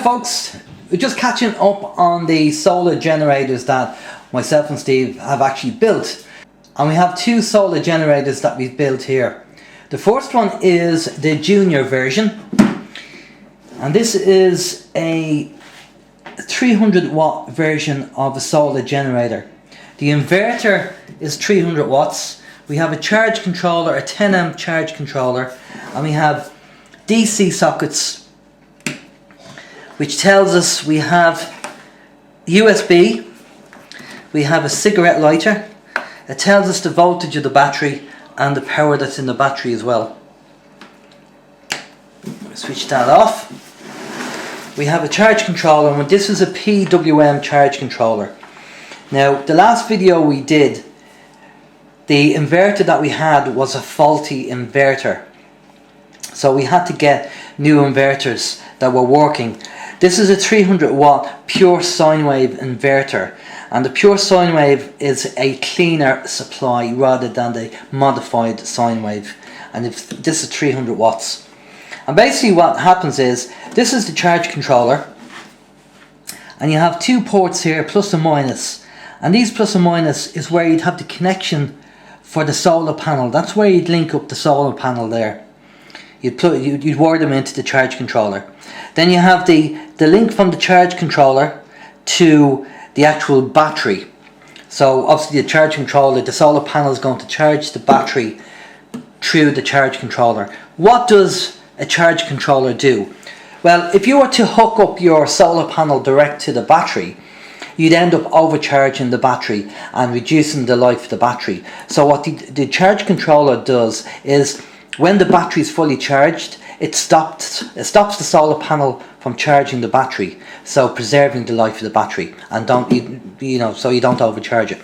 folks, we're just catching up on the solar generators that myself and Steve have actually built. And we have two solar generators that we've built here. The first one is the junior version. And this is a 300 watt version of a solar generator. The inverter is 300 watts. We have a charge controller, a 10 amp charge controller, and we have DC sockets, which tells us we have USB, we have a cigarette lighter. It tells us the voltage of the battery and the power that's in the battery as well. Switch that off. We have a charge controller, and this is a PWM charge controller. Now, the last video we did, the inverter that we had was a faulty inverter. So we had to get new inverters that were working. This is a 300 watt Pure Sine Wave Inverter. And the Pure Sine Wave is a cleaner supply rather than the modified sine wave. And this is 300 watts. And basically what happens is, this is the charge controller. And you have two ports here, plus and minus. And these plus and minus is where you'd have the connection for the solar panel. That's where you'd link up the solar panel there. You'd wire them into the charge controller. Then you have the link from the charge controller to the actual battery. So obviously the charge controller, the solar panel is going to charge the battery through the charge controller. What does a charge controller do? Well, if you were to hook up your solar panel direct to the battery, you'd end up overcharging the battery and reducing the life of the battery. So what the charge controller does is, when the battery is fully charged, it stops the solar panel from charging the battery, so preserving the life of the battery, and so you don't overcharge it.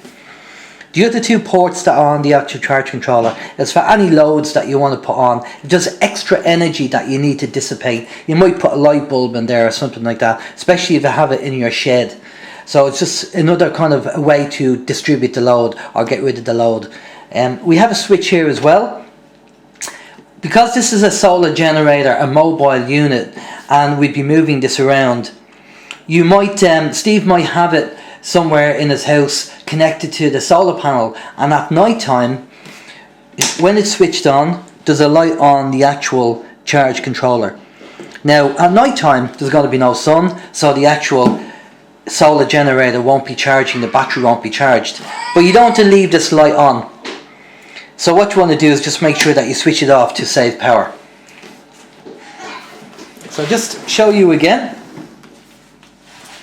The other two ports that are on the actual charge controller is for any loads that you want to put on, just extra energy that you need to dissipate. You might put a light bulb in there or something like that, especially if you have it in your shed. So it's just another kind of a way to distribute the load or get rid of the load. We have a switch here as well. Because this is a solar generator, a mobile unit, and we'd be moving this around, you might, Steve might have it somewhere in his house connected to the solar panel, and at night time, when it's switched on, there's a light on the actual charge controller. Now at night time there's going to be no sun, so the actual solar generator won't be charging, the battery won't be charged, but you don't want to leave this light on. So what you want to do is just make sure that you switch it off to save power. So just show you again.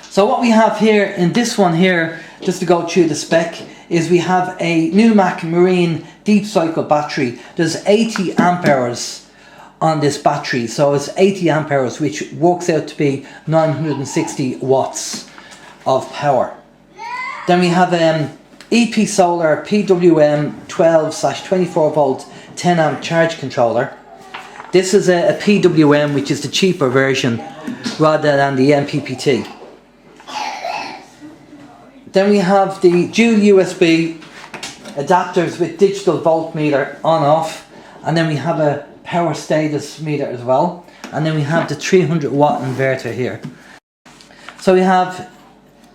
So what we have here in this one here, just to go through the spec, is we have a Numax marine deep cycle battery. There's 80 amp hours on this battery, so it's 80 amp hours, which works out to be 960 watts of power. Then we have EPsolar PWM 12/24 volt 10 amp charge controller. This is a PWM, which is the cheaper version rather than the MPPT. Then we have the dual USB adapters with digital voltmeter on off, and then we have a power status meter as well, and then we have the 300 watt inverter here. So we have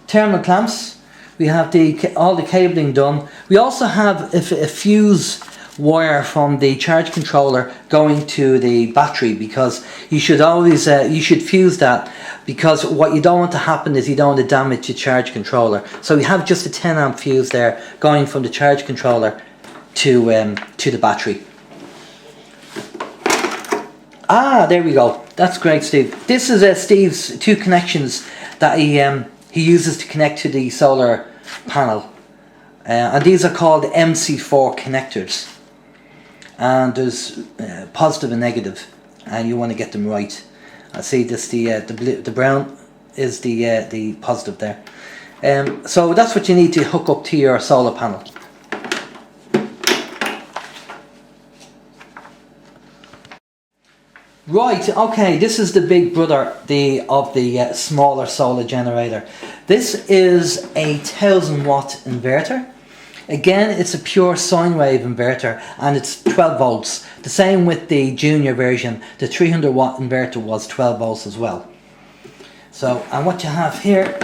thermal clamps. We have all the cabling done. We also have a fuse wire from the charge controller going to the battery, because you should always fuse that, because what you don't want to happen is you don't want to damage the charge controller. So we have just a 10 amp fuse there going from the charge controller to the battery. There we go. That's great, Steve. This is Steve's two connections that he uses to connect to the solar panel, and these are called MC4 connectors, and there's positive and negative, and you want to get them right. I see this, the brown is the positive there. So that's what you need to hook up to your solar panel. Right, okay, this is the big brother of the smaller solar generator. This is a 1000 watt inverter. Again, it's a pure sine wave inverter, and it's 12 volts. The same with the junior version. The 300 watt inverter was 12 volts as well. So, and what you have here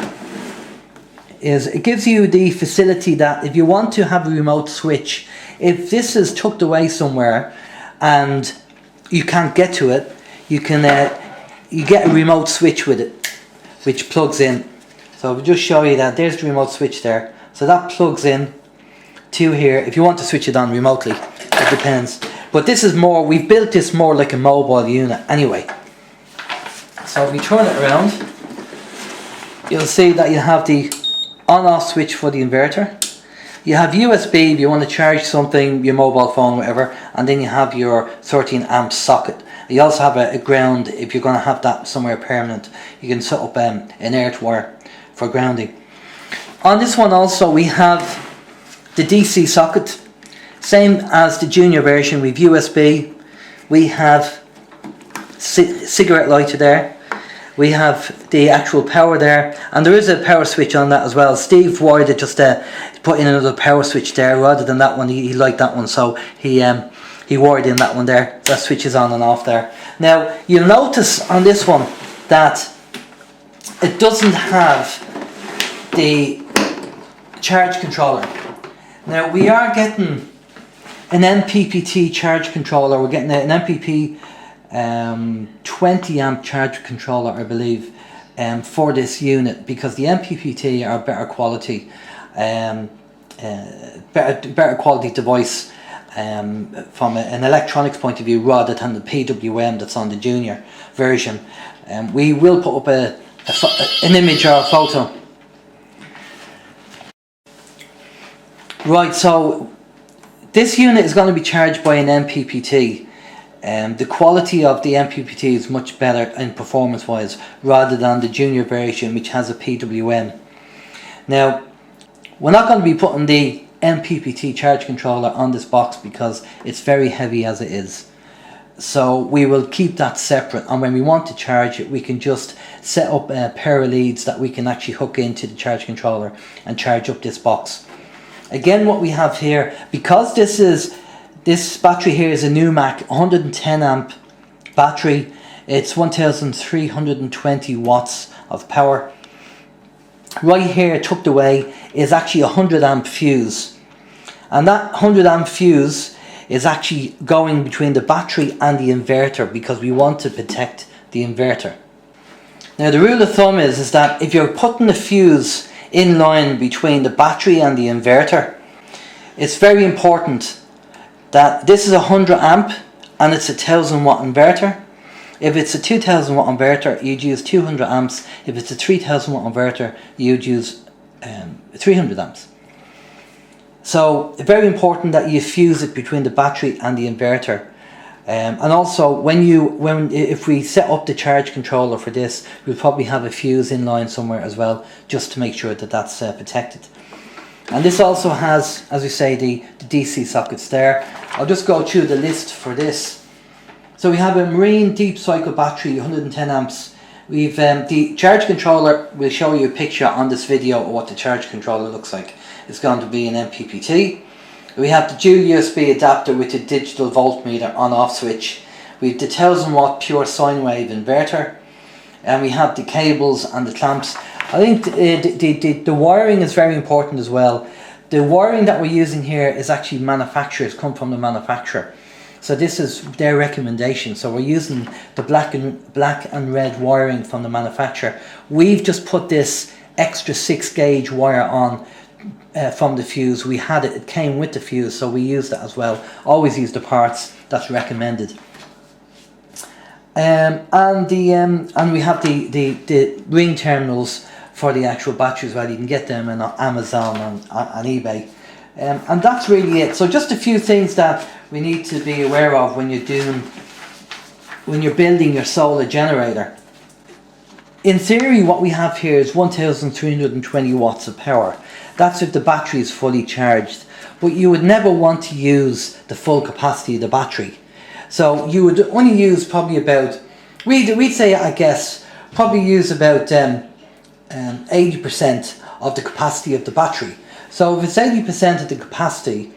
is it gives you the facility that if you want to have a remote switch, if this is tucked away somewhere and you can't get to it, you can you get a remote switch with it, which plugs in. So I'll just show you that. There's the remote switch there. So that plugs in to here. If you want to switch it on remotely, it depends. But this is more, we've built this more like a mobile unit anyway. So if you turn it around, you'll see that you have the on-off switch for the inverter. You have USB if you want to charge something, your mobile phone, whatever, and then you have your 13 amp socket. You also have a ground if you're going to have that somewhere permanent. You can set up an earth wire for grounding. On this one also we have the DC socket, same as the junior version. We've USB, we have cigarette lighter there, we have the actual power there, and there is a power switch on that as well. Steve wired it just to put in another power switch there rather than that one. He liked that one, so he wired in that one there. That switches on and off there. Now you'll notice on this one that it doesn't have the charge controller. Now we are getting an MPPT charge controller. We're getting an MPP 20 amp charge controller, I believe, for this unit, because the MPPT are better quality, better quality device from an electronics point of view rather than the PWM that's on the junior version. We will put up an image or a photo. Right, so this unit is going to be charged by an MPPT. The quality of the MPPT is much better in performance wise rather than the junior version, which has a PWM. Now we're not going to be putting the MPPT charge controller on this box because it's very heavy as it is, so we will keep that separate, and when we want to charge it we can just set up a pair of leads that we can actually hook into the charge controller and charge up this box. Again, what we have here, because this battery here is a Numax 110 amp battery, it's 1320 watts of power. Right here tucked away is actually a 100 amp fuse, and that 100 amp fuse is actually going between the battery and the inverter because we want to protect the inverter. Now the rule of thumb is that if you're putting the fuse in line between the battery and the inverter, it's very important that this is a 100 amp and it's a 1000 watt inverter. If it's a 2000 watt inverter, you'd use 200 amps. If it's a 3000 watt inverter, you'd use 300 amps. So very important that you fuse it between the battery and the inverter. And also if we set up the charge controller for this, we'll probably have a fuse in line somewhere as well, just to make sure that that's protected. And this also has, as we say, the DC sockets there. I'll just go through the list for this. So we have a marine deep cycle battery, 110 amps. We've the charge controller. We'll show you a picture on this video of what the charge controller looks like. It's going to be an MPPT. We have the dual USB adapter with the digital voltmeter on-off switch. We have the 1000 watt Pure Sine Wave Inverter, and we have the cables and the clamps. I think the wiring is very important as well. The wiring that we're using here is actually manufacturers, come from the manufacturer. So this is their recommendation. So we're using the black and red wiring from the manufacturer. We've just put this extra 6 gauge wire on from the fuse. We had it, it came with the fuse, so we used it as well. Always use the parts that's recommended. And we have the ring terminals for the actual batteries. Well, you can get them on Amazon and eBay, and that's really it. So just a few things that we need to be aware of when you're building your solar generator. In theory, what we have here is 1320 watts of power. That's if the battery is fully charged, but you would never want to use the full capacity of the battery. So you would only use probably about, we'd say, I guess, probably use about 80% of the capacity of the battery. So if it's 80% of the capacity,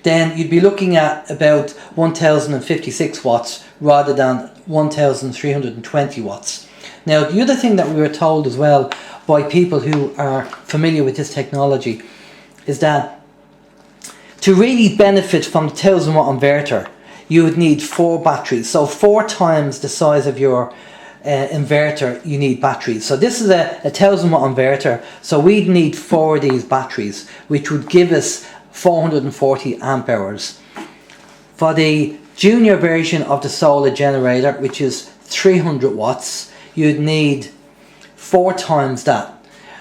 then you'd be looking at about 1056 watts rather than 1320 watts. Now, the other thing that we were told as well by people who are familiar with this technology is that to really benefit from the 1000 watt inverter, you would need 4 batteries. So 4 times the size of your inverter, you need batteries. So this is a 1000 watt inverter. So we'd need 4 of these batteries, which would give us 440 amp hours. For the junior version of the solar generator, which is 300 watts, you'd need 4 times that.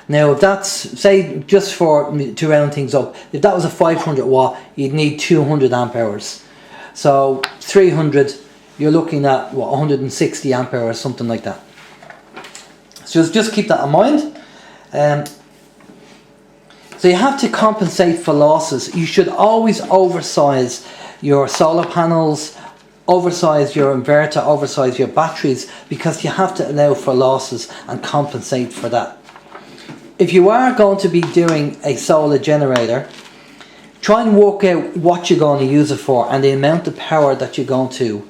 Now, if that's, say, just to round things up, if that was a 500 watt, you'd need 200 amp hours. So 300, you're looking at what, 160 amp hours, something like that. So just keep that in mind. So you have to compensate for losses. You should always oversize your solar panels, oversize your inverter, oversize your batteries, because you have to allow for losses and compensate for that. If you are going to be doing a solar generator, try and work out what you're going to use it for and the amount of power that you're going to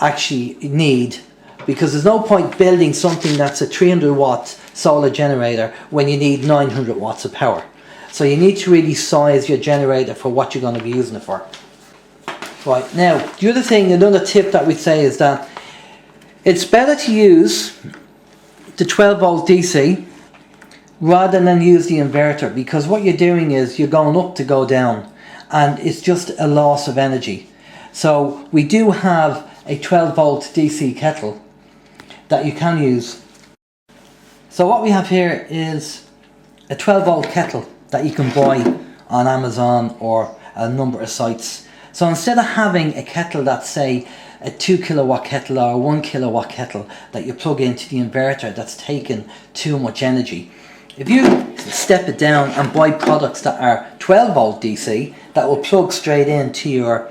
actually need, because there's no point building something that's a 300 watt solar generator when you need 900 watts of power. So you need to really size your generator for what you're going to be using it for. Right, now the other thing, another tip that we'd say is that it's better to use the 12 volt DC rather than use the inverter, because what you're doing is you're going up to go down and it's just a loss of energy. So we do have a 12 volt DC kettle that you can use. So what we have here is a 12 volt kettle that you can buy on Amazon or a number of sites. So instead of having a kettle that's, say, a 2 kilowatt kettle or a 1 kilowatt kettle that you plug into the inverter that's taking too much energy, if you step it down and buy products that are 12 volt DC that will plug straight into your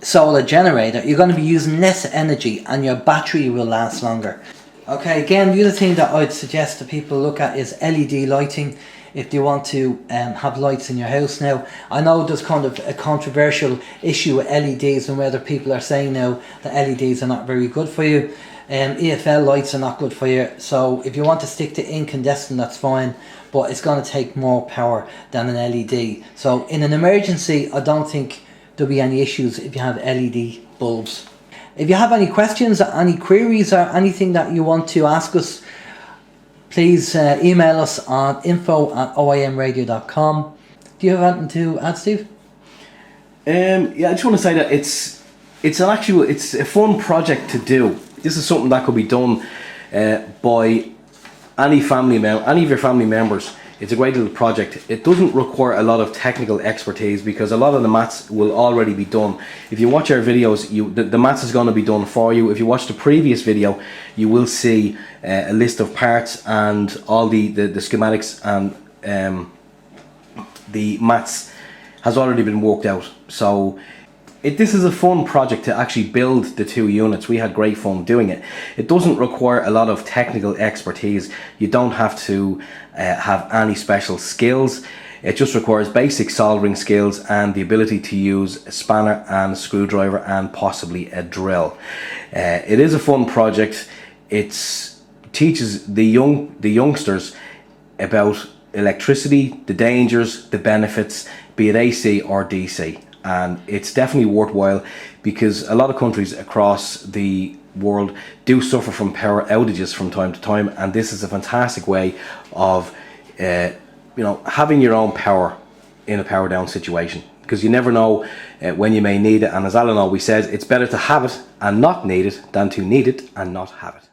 solar generator, you're going to be using less energy and your battery will last longer. Okay, again, the other thing that I'd suggest that people look at is LED lighting if they want to have lights in your house. Now, I know there's kind of a controversial issue with LEDs and whether people are saying now that LEDs are not very good for you. EFL lights are not good for you, so if you want to stick to incandescent, that's fine, but it's going to take more power than an LED. So in an emergency, I don't think there'll be any issues if you have LED bulbs. If you have any questions, any queries, or anything that you want to ask us, please email us on info@oymradio.com. Do you have anything to add, Steve? Yeah, I just want to say that it's a fun project to do. This is something that could be done by any of your family members. It's a great little project. It doesn't require a lot of technical expertise because a lot of the maths will already be done. If you watch our videos, the maths is going to be done for you. If you watch the previous video, you will see a list of parts and all the schematics, and the maths has already been worked out. So this is a fun project to actually build the 2 units. We had great fun doing it. It doesn't require a lot of technical expertise. You don't have to have any special skills. It just requires basic soldering skills and the ability to use a spanner and a screwdriver and possibly a drill. It is a fun project. It teaches the youngsters about electricity, the dangers, the benefits, be it AC or DC. And it's definitely worthwhile because a lot of countries across the world do suffer from power outages from time to time, and this is a fantastic way of having your own power in a power down situation, because you never know when you may need it. And as Alan always says, it's better to have it and not need it than to need it and not have it.